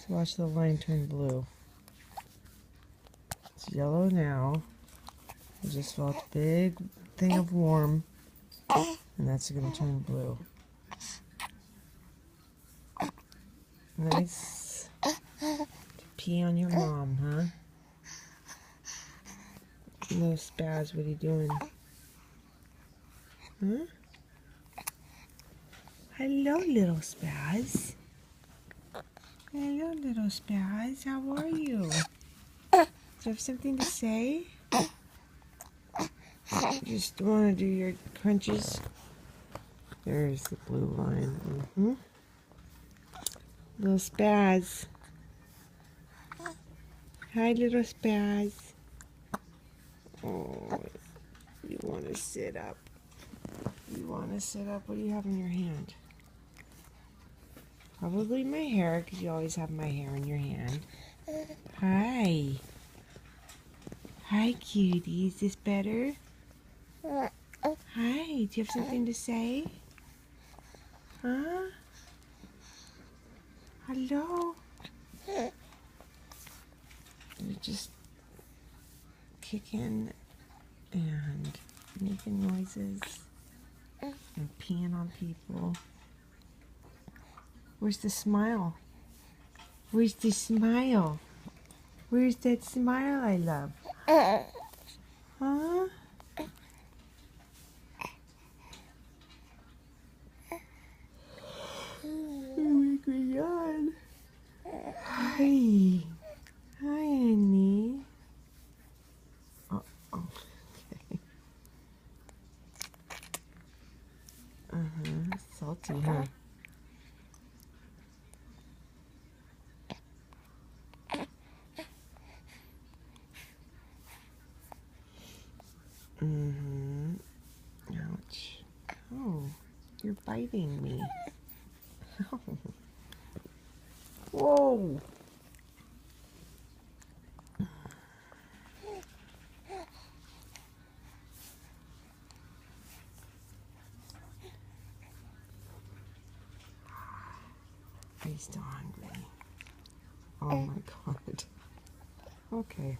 So watch the line turn blue. It's yellow now. I just felt a big thing of warm, and that's going to turn blue. Nice. Pee on your mom, huh? Little Spaz, what are you doing? Huh? Hello, little Spaz. Hello, little Spaz. How are you? Do you have something to say? Just want to do your crunches. There's the blue line. Little Spaz. Hi, little Spaz. Oh, you want to sit up. You want to sit up? What do you have in your hand? Probably my hair, because you always have my hair in your hand. Hi. Hi, cutie. Is this better? Hi. Do you have something to say? Huh? Hello? You're just kicking and making noises and peeing on people. Where's the smile? Where's the smile? Where's that smile I love? Huh? You make me yawn. Hi. Hi, Annie. Oh, okay. Salty, huh? Ouch. Oh, you're biting me. Oh. Whoa. Are you still hungry? Oh my God. Okay.